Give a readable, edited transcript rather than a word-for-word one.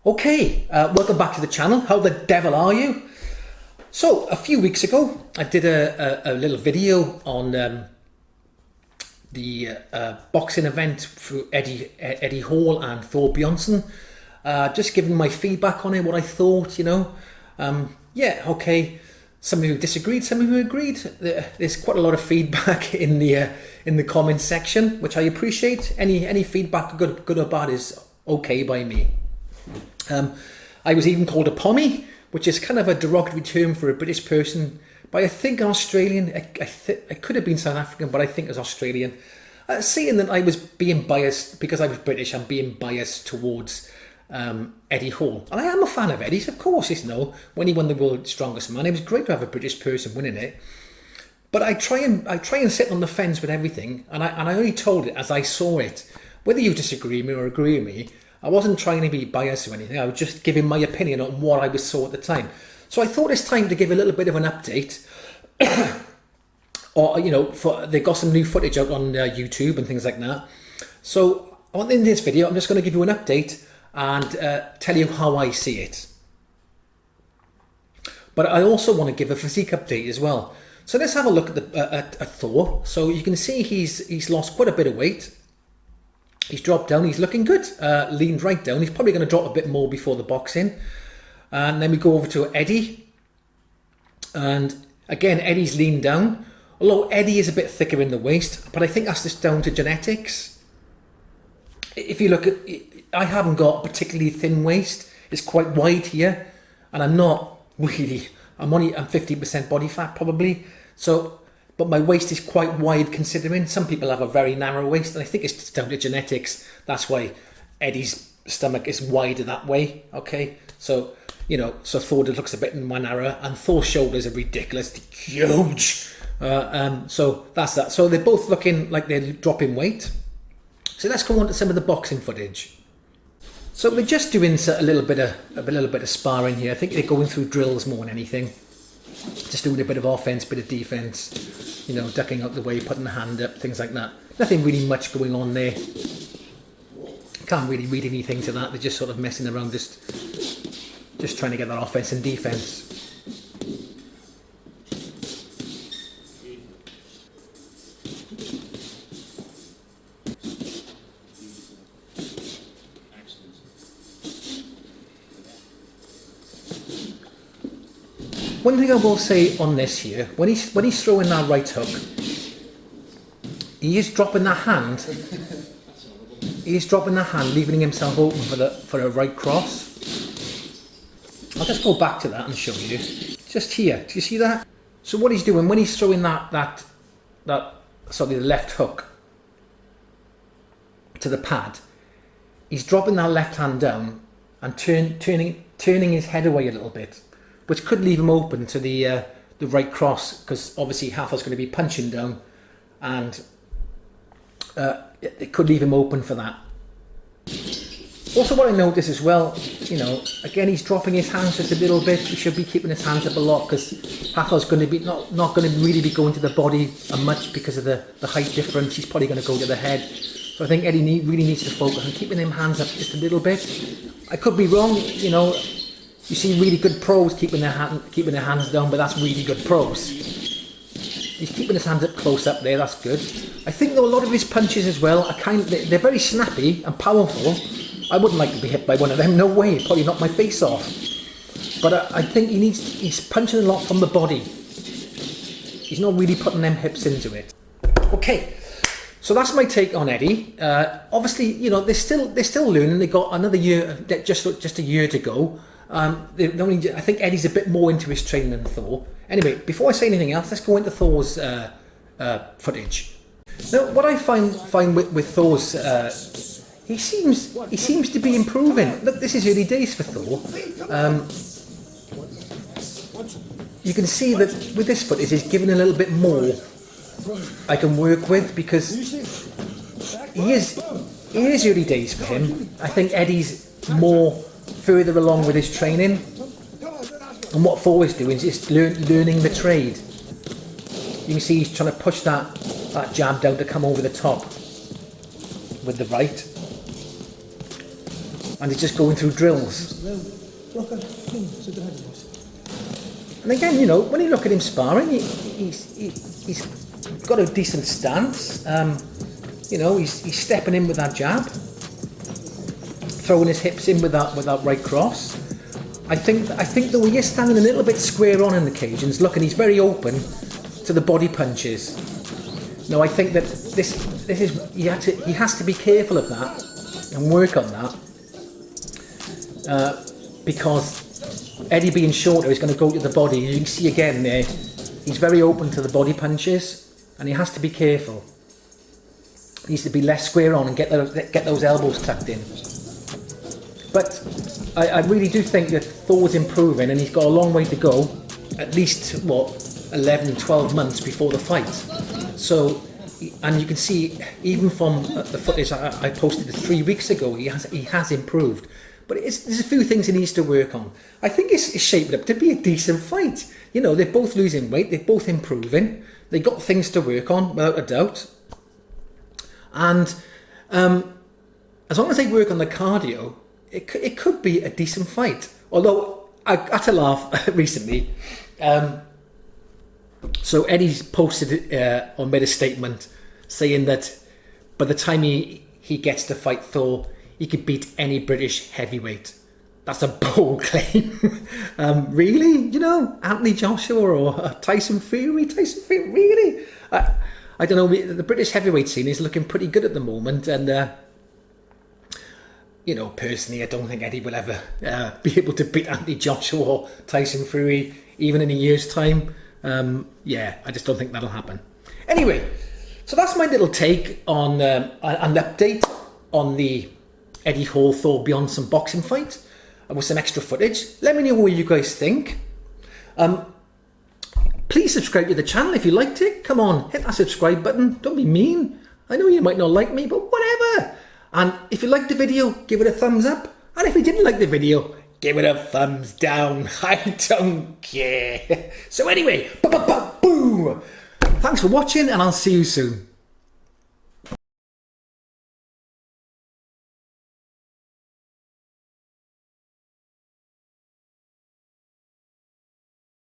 Okay, welcome back to the channel. How the devil are you? So, a few weeks ago, I did a little video on the boxing event for Eddie Hall and Thor Bjornsson. Just giving my feedback on it, what I thought, you know. Yeah, okay. Some of you disagreed, some of you agreed. There's quite a lot of feedback in the comments section, which I appreciate. Any feedback, good or bad, is okay by me. I was even called a pommy, which is kind of a derogatory term for a British person, but I think an Australian. I could have been South African, but I think it was Australian. Seeing that I was being biased because I was British, I'm being biased towards Eddie Hall, and I am a fan of Eddie's, of course. You know, when he won the World's Strongest Man, it was great to have a British person winning it. But I try and sit on the fence with everything, and I only told it as I saw it. Whether you disagree with me or agree with me, I wasn't trying to be biased or anything. I was just giving my opinion on what I saw at the time. So I thought it's time to give a little bit of an update. Or, you know, they got some new footage out on YouTube and things like that. So in this video, I'm just going to give you an update and tell you how I see it. But I also want to give a physique update as well. So let's have a look at Thor. So you can see he's lost quite a bit of weight. He's dropped down, he's looking good, leaned right down. He's probably going to drop a bit more before the boxing. And then we go over to Eddie. And again, Eddie's leaned down. Although Eddie is a bit thicker in the waist, but I think that's just down to genetics. If you look at, I haven't got particularly thin waist. It's quite wide here. And I'm not really, I'm 50% body fat probably. So, but my waist is quite wide considering. Some people have a very narrow waist, and I think it's down to genetics. That's why Eddie's stomach is wider that way, okay? So, you know, so Thor looks a bit more narrow, and Thor's shoulders are ridiculous, huge. So that's that. So they're both looking like they're dropping weight. So let's go on to some of the boxing footage. So we're just doing a little bit of sparring here. I think they're going through drills more than anything. Just doing a bit of offense, bit of defense, you know, ducking out the way, putting the hand up, things like that. Nothing really much going on there. Can't really read anything to that. They're just sort of messing around, just trying to get that offense and defense. One thing I will say on this here, when he's throwing that right hook, he is dropping that hand. He is dropping that hand, leaving himself open for a right cross. I'll just go back to that and show you. Just here, do you see that? So what he's doing when he's throwing the left hook to the pad, he's dropping that left hand down and turning his head away a little bit, which could leave him open to the right cross, because obviously Hafthor's going to be punching down, and it could leave him open for that. Also, what I noticed as well, you know, again, he's dropping his hands just a little bit. He should be keeping his hands up a lot, because Hafthor's going to be not going to really be going to the body much because of the height difference. He's probably going to go to the head. So I think Eddie really needs to focus on keeping them hands up just a little bit. I could be wrong, you know. You see really good pros keeping their hands down, but that's really good pros. He's keeping his hands up close up there, that's good. I think though a lot of his punches as well are they're very snappy and powerful. I wouldn't like to be hit by one of them, no way, probably knock my face off. But I think he's punching a lot from the body. He's not really putting them hips into it. Okay, so that's my take on Eddie. Obviously, you know, they're still learning. They got another year, just a year to go. I think Eddie's a bit more into his training than Thor. Anyway, before I say anything else, let's go into Thor's footage. Now, what I find with Thor's, he seems to be improving. Look, this is early days for Thor. You can see that with this footage, he's given a little bit more I can work with, because he is early days for him. I think Eddie's more further along with his training, and what Thor is doing is just learning the trade. You can see he's trying to push that jab down to come over the top with the right. and he's just going through drills. And again, you know, when you look at him sparring, he's got a decent stance. You know, he's stepping in with that jab, throwing his hips in with that right cross. I think that he is standing a little bit square on in the cage, and he's very open to the body punches. Now I think that this is he has to be careful of that and work on that, because Eddie being shorter is going to go to the body. You can see again there, he's very open to the body punches, and he has to be careful. He needs to be less square on and get those elbows tucked in. But I really do think that Thor's improving, and he's got a long way to go, at least 11, 12 months before the fight. So, and you can see even from the footage I posted 3 weeks ago, he has improved. But there's a few things he needs to work on. I think it's shaping up to be a decent fight. You know, they're both losing weight, they're both improving, they got things to work on, without a doubt. And as long as they work on the cardio, it could be a decent fight. Although I had to laugh recently. So Eddie's posted or made a statement saying that by the time he gets to fight Thor, he could beat any British heavyweight. That's a bold claim. Really? You know, Anthony Joshua or Tyson Fury? Really? I don't know. The British heavyweight scene is looking pretty good at the moment, and you know, personally, I don't think Eddie will ever be able to beat Anthony Joshua or Tyson Fury, even in a year's time. Yeah, I just don't think that'll happen. Anyway, so that's my little take on an update on the Eddie Hall-Thor Bjornsson boxing fight, with some extra footage. Let me know what you guys think. Please subscribe to the channel if you liked it. Come on, hit that subscribe button. Don't be mean. I know you might not like me, but whatever. And if you liked the video, give it a thumbs up. And if you didn't like the video, give it a thumbs down. I don't care. So anyway, boom. Thanks for watching, and I'll see you soon.